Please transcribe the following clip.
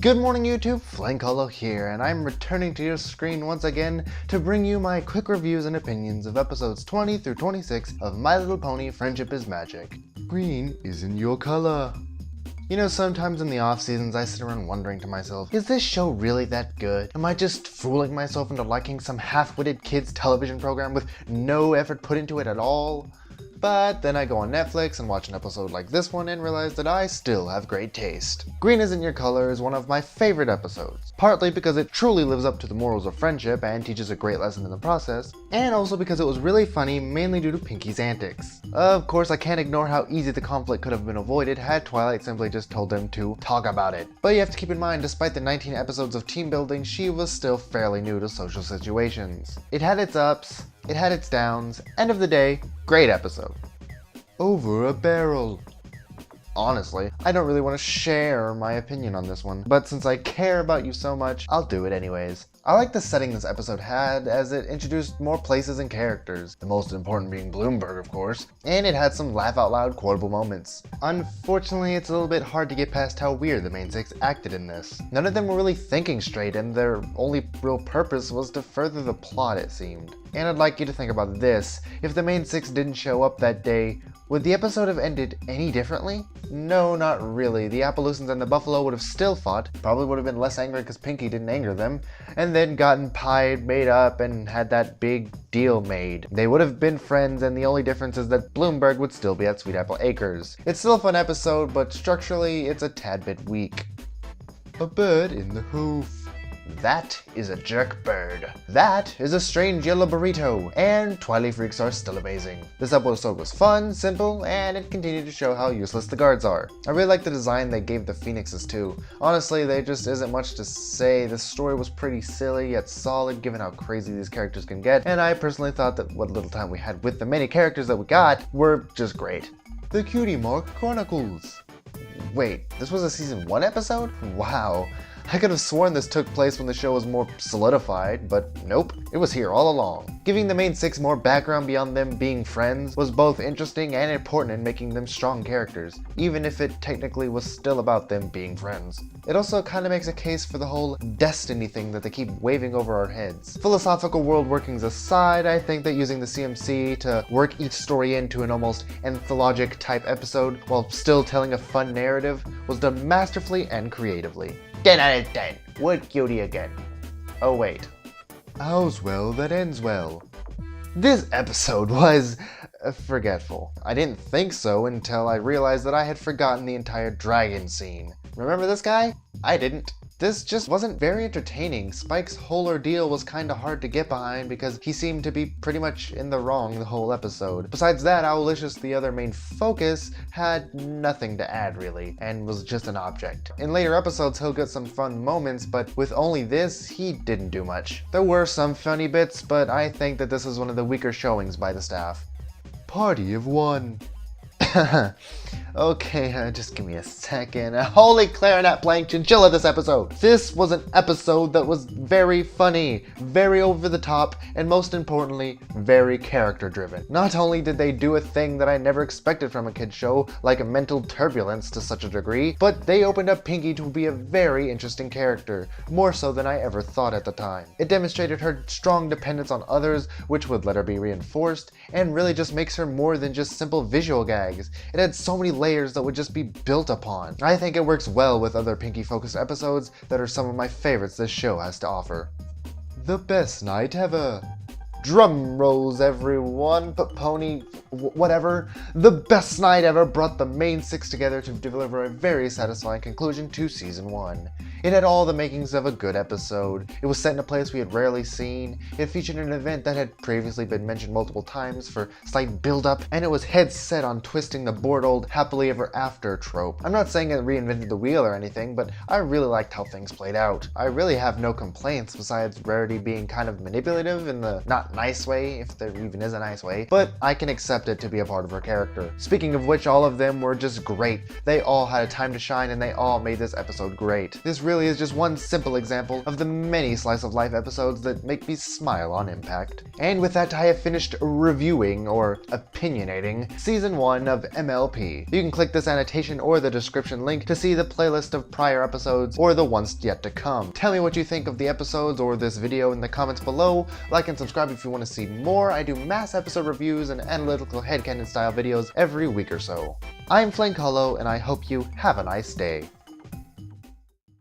Good morning YouTube, Flankolo here, and I'm returning to your screen once again to bring you my quick reviews and opinions of episodes 20 through 26 of My Little Pony Friendship is Magic. Green isn't your color. You know, sometimes in the off seasons I sit around wondering to myself, is this show really that good? Am I just fooling myself into liking some half-witted kids television program with no effort put into it at all? But then I go on Netflix and watch an episode like this one and realize that I still have great taste. Green Isn't Your Color is one of my favorite episodes, partly because it truly lives up to the morals of friendship and teaches a great lesson in the process, and also because it was really funny mainly due to Pinky's antics. Of course, I can't ignore how easy the conflict could have been avoided had Twilight simply just told them to talk about it. But you have to keep in mind, despite the 19 episodes of team building, she was still fairly new to social situations. It had its ups, it had its downs. End of the day, great episode. Over a barrel. Honestly, I don't really want to share my opinion on this one, but since I care about you so much, I'll do it anyways. I like the setting this episode had, as it introduced more places and characters, the most important being Bloomberg, of course, and it had some laugh-out-loud quotable moments. Unfortunately, it's a little bit hard to get past how weird the main six acted in this. None of them were really thinking straight, and their only real purpose was to further the plot, it seemed. And I'd like you to think about this: if the main six didn't show up that day, would the episode have ended any differently? No, not really. The Appaloosans and the Buffalo would have still fought, probably would have been less angry because Pinky didn't anger them, and then gotten pied, made up, and had that big deal made. They would have been friends, and the only difference is that Bloomberg would still be at Sweet Apple Acres. It's still a fun episode, but structurally, it's a tad bit weak. A bird in the hoof. That is a jerk bird. That is a strange yellow burrito. And Twilight Freaks are still amazing. This episode was fun, simple, and it continued to show how useless the guards are. I really like the design they gave the phoenixes too. Honestly, there just isn't much to say. The story was pretty silly yet solid given how crazy these characters can get, and I personally thought that what little time we had with the many characters that we got were just great. The Cutie Mark Chronicles. Wait, this was a season 1 episode? Wow. I could have sworn this took place when the show was more solidified, but nope, it was here all along. Giving the main six more background beyond them being friends was both interesting and important in making them strong characters, even if it technically was still about them being friends. It also kind of makes a case for the whole destiny thing that they keep waving over our heads. Philosophical world workings aside, I think that using the CMC to work each story into an almost anthologic type episode while still telling a fun narrative was done masterfully and creatively. 10 out of 10. Would cutie again. Oh wait. All's well that ends well. This episode was forgetful. I didn't think so until I realized that I had forgotten the entire dragon scene. Remember this guy? I didn't. This just wasn't very entertaining. Spike's whole ordeal was kinda hard to get behind because he seemed to be pretty much in the wrong the whole episode. Besides that, Owlicious, the other main focus, had nothing to add really, and was just an object. In later episodes he'll get some fun moments, but with only this, he didn't do much. There were some funny bits, but I think that this is one of the weaker showings by the staff. Party of one. Okay, just give me a second. Holy clarinet playing chinchilla this episode! This was an episode that was very funny, very over the top, and most importantly, very character driven. Not only did they do a thing that I never expected from a kid's show, like a mental turbulence to such a degree, but they opened up Pinky to be a very interesting character, more so than I ever thought at the time. It demonstrated her strong dependence on others, which would let her be reinforced, and really just makes her more than just simple visual gags. It had so many layers that would just be built upon. I think it works well with other Pinky-focused episodes that are some of my favorites this show has to offer. The best night ever. Drum rolls, everyone, but pony, whatever. The best night ever brought the main six together to deliver a very satisfying conclusion to season 1. It had all the makings of a good episode. It was set in a place we had rarely seen. It featured an event that had previously been mentioned multiple times for slight build-up, and it was head set on twisting the bored old happily ever after trope. I'm not saying it reinvented the wheel or anything, but I really liked how things played out. I really have no complaints besides Rarity being kind of manipulative in the not nice way, if there even is a nice way, but I can accept accepted to be a part of her character. Speaking of which, all of them were just great. They all had a time to shine and they all made this episode great. This really is just one simple example of the many slice of life episodes that make me smile on impact. And with that, I have finished reviewing, or opinionating, Season 1 of MLP. You can click this annotation or the description link to see the playlist of prior episodes or the ones yet to come. Tell me what you think of the episodes or this video in the comments below. Like and subscribe if you want to see more. I do mass episode reviews and analytical headcanon style videos every week or so. I'm Flank Hollow, and I hope you have a nice day.